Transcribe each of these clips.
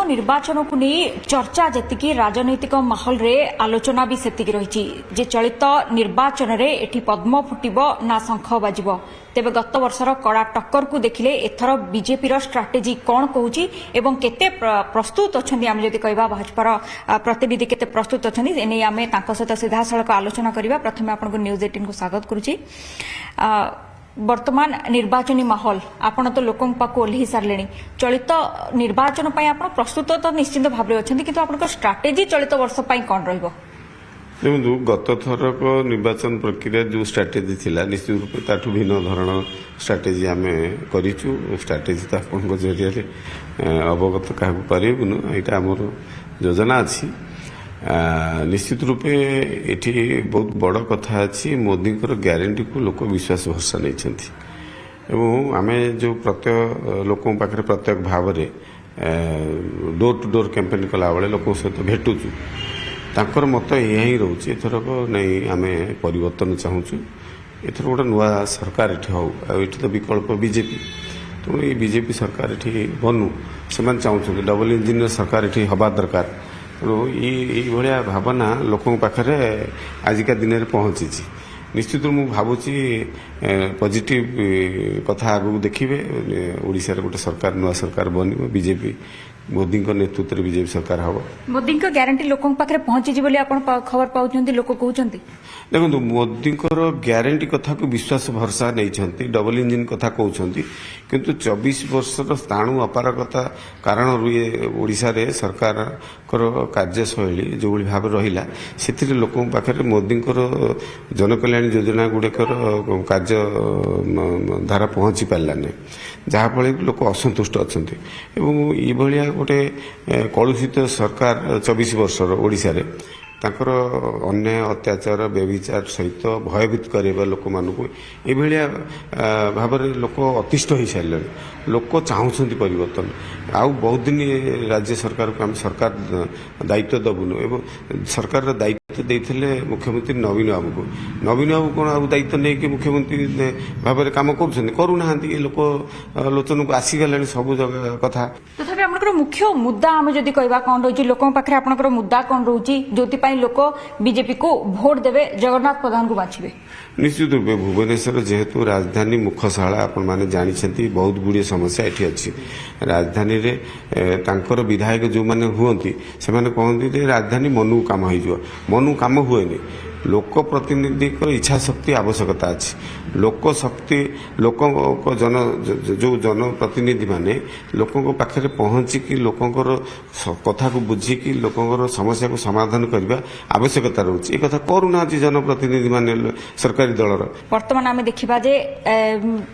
निर्वाचन को नहीं चर्चा जी राजनैतिक माहौल रे आलोचना भी सेतिकी रही जे चलित निर्वाचन रे एठी पद्म फुटिब ना शंख बाजिब तेबे गत वर्षर कड़ा टक्कर को देखिले एथर बीजेपी रो स्ट्राटेजी कौन कहूची एवं केते प्रस्तुत अछंदी आम जदि कहबा भाजपार प्रतिनिधि केते प्रस्तुत अछंदी एने आमे तांको सहित सीधा सड़क आलोचना करिबा। प्रथमे आपनको न्यूज 18 को स्वागत करूची। वर्तमान निर्वाचनी माहौल आपण तो लोकों पाक ओल्ही सारे चलित निर्वाचन आपण प्रस्तुत तो निश्चित भाव में अच्छा किंतु आपन स्ट्राटेजी चलित वर्ष कौन रहिबो? देखो गत थरक निर्वाचन प्रक्रिया जो स्ट्राटेजी थिला निश्चित रूप ताठू भिन्न धरण स्ट्राटेजी आम करूँ। स्ट्राटेजी तो आपन जरिए अवगत क्या करूँ यहाँ आमर योजना अच्छी। निश्चित रूपे एठी बहुत बड़ कथा अच्छी मोदी ग्यारंटी को लोक विश्वास भरसा नहीं आम जो प्रत्येक लोक पाखे प्रत्येक भाव में डोर टू डोर कैंपेन कला बेले लोक सहित भेटुचु तांकर मत यह ही रोचे एथरक नहीं आम परिवर्तन चाहूँ। एथर गोटे नुआ सरकार ये तो विकल्प बीजेपी तेणु ये बीजेपी सरकार ये बनू से चाहते डबल इंजिन सरकार ये हवा दरकार। तेणु ये भावना लोकों पाखे आजिका दिन में पहुँची निश्चित मुझे भावुची पॉजिटिव कथा आगू देखिए ओडिशा रे गोटे सरकार नुआ सरकार बन बीजेपी मोदी नेतृत्व में बीजेपी सरकार हम मोदी ग्यारंटी लोकों पाखे पहुंची खबर पाउछंती लोक कहउछंती। देखो मोदी ग्यारंटी कथा को विश्वास भरसा नहीं डबल इंजिन कथा कहते किंतु 24 वर्षर स्थाणु अपारगता कारण ओडिशा रे सरकार कार्यशैली जो भाव रहा से लोक पाखे मोदी जनकल्याण योजना गुड़िकर कार्य धारा पहुंची पारानी जहाँफल लोक असंतुष्ट अच्छा ये गोटे कलुषित सरकार 24 वर्षर ओडिशा रे तांकर अन्याय अत्याचार व्यभिचार सहित भयभीत करेबा लोक मानू ये भाव में लोक अतिष्ठ हो सारे लोक चाहूँगी परिवर्तन आउ बहुत दिन राज्य सरकार को आम सरकार दायित्व दबुनु एवं सरकार दायित्व देते मुख्यमंत्री नवीन बाबू कौन आ दायित्व नहीं कि मुख्यमंत्री भाव में कम करूना लोक लोचन को आसीगले सब कथा। तथापि आपनकर मुख्य मुद्दा आम जदि कहबा कौन रही लोकों पाखे आपनकर मुद्दा कौन रोची जोथि लोक बीजेपी को भोट देवे जगन्नाथ प्रधान को बाछिबे? निश्चित रूपे भुवनेश्वर जेहेतु राजधानी मुखशाला आपण माने जानिछंती बहुत गुड़िए समस्या एठी अच्छी राजधानी रे तांकर विधायक जो माने हुअंती से माने कहंती राजधानी मनु काम हो मनु काम हुएनी लोक प्रतिनिधि इच्छा शक्ति आवश्यकता अच्छी लोक शक्ति लोक जन जो जनप्रतिनिधि माने लोकों पाखे पहुंचिकी लोकंर कथा को बुझिकी लोकंर समस्या को समाधान करने आवश्यकता रोचे कथा करूना जनप्रतिनिधि माने सरकारी दलर। वर्तमान आम देखा जे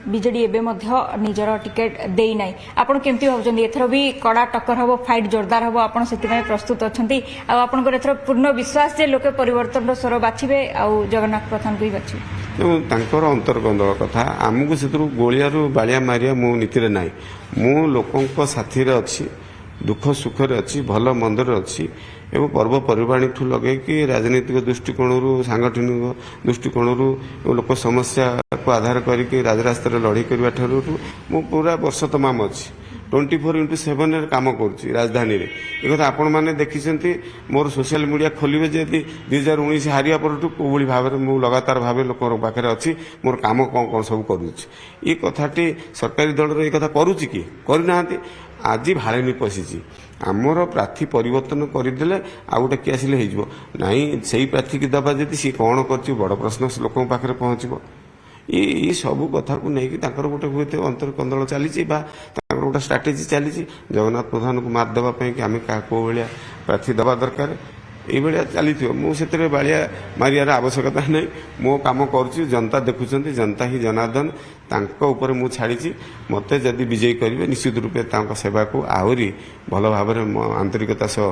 बीजेडी निजर टिकेट दे ना आपड़ केमती भावुं एथर भी कड़ा टक्कर हम फाइट जोरदार हम आप प्रस्तुत अच्छा आपंकर पूर्ण विश्वास जे लोके परिवर्तन स्वर बाछिबे आउ जगन्नाथ प्रधान को ही बाछिबे तांकर अंतर्गत कथा आमको से गोलियारू बालिया मारिया मो नीति ना मु लोकों साथी रे अच्छी दुख सुख रे अच्छी भल मंदर अच्छी एवं पर्वपर्वाणी ठू लगे कि राजनीतिक दृष्टिकोण सांगठनिक दृष्टिकोण लोक समस्या को आधार करके राजरास्ता लड़ाई करने ठार मु पूरा वर्ष तमाम अच्छी 24/7 काम करुच्ची राजधानी रे एक कथा आपण मैंने देखी मोर सोशल मीडिया खोलिए जदि 2019 हारिया पर कोई भाव में मुझे लगातार भाव लोक पाखे अच्छी मोर काम कौन कौन सब करुच्ची ये कथाटी सरकारी दल ये कथा करुच्ची कि करना आज भाड़े पशिची आमर प्रार्थी परिवर्तन करदे आ गोटे किए आसिले ना से प्रार्थी की दबा जी सी कौन कर बड़ प्रश्न लोक पाखे पहुँचब ये सब कथा को लेकिन गोटे हुए अंतर कंदल चली गोटे स्ट्राटेजी चली जगन्नाथ प्रधान को मारदेवाई कि आम क्या कौ भाया प्रार्थी दबा दरकार ये चली मुझे बालिया मारियार आवश्यकता नहीं मो काम कर जनता देखुं जनता ही जनार्दन तांको मु छाड़ी मत जदि विजयी करेंगे निश्चित रूपे सेवा को आहरी भल भाव में आंतरिकता सह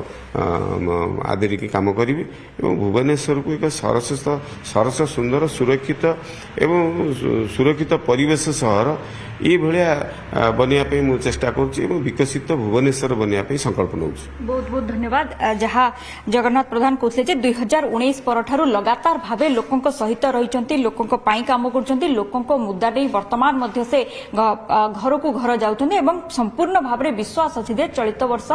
आदरिकी काम करी भुवनेश्वर को एक सरस सुंदर सुरक्षित एवं सुरक्षित परिवेश सहर ये भाया बनवाई मुझे चेष्टा कर विकसित भुवनेश्वर बनवाई संकल्प नौ। बहुत बहुत धन्यवाद। जहाँ जगन्नाथ प्रधान कहते 2019 पर लगातार भाव लोकों सहित रही लोकों काम कर लोकों मुद्दा नहीं ବର୍ତ୍ତମାନ ମଧ୍ୟ ସେ ଘରକୁ ଘର ଯାଉଛନ୍ତି ଏବଂ ସମ୍ପୂର୍ଣ୍ଣ ଭାବରେ ବିଶ୍ୱାସ ଅଛି ଯେ ଚଳିତ ବର୍ଷ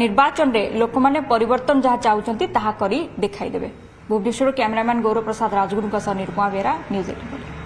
ନିର୍ବାଚନରେ ଲୋକମାନେ ପରିବର୍ତ୍ତନ ଯାହା ଚାହୁଁଛନ୍ତି ତାହା କରି ଦେଖାଇଦେବେ। ଭୁବନେଶ୍ୱର କ୍ୟାମେରାମ୍ୟାନ୍ ଗୌରବ ପ୍ରସାଦ ରାଜଗୁରୁଙ୍କ ସହ ନିରୁପମା ବେହେରା, ନ୍ୟୁଜ୍ 18।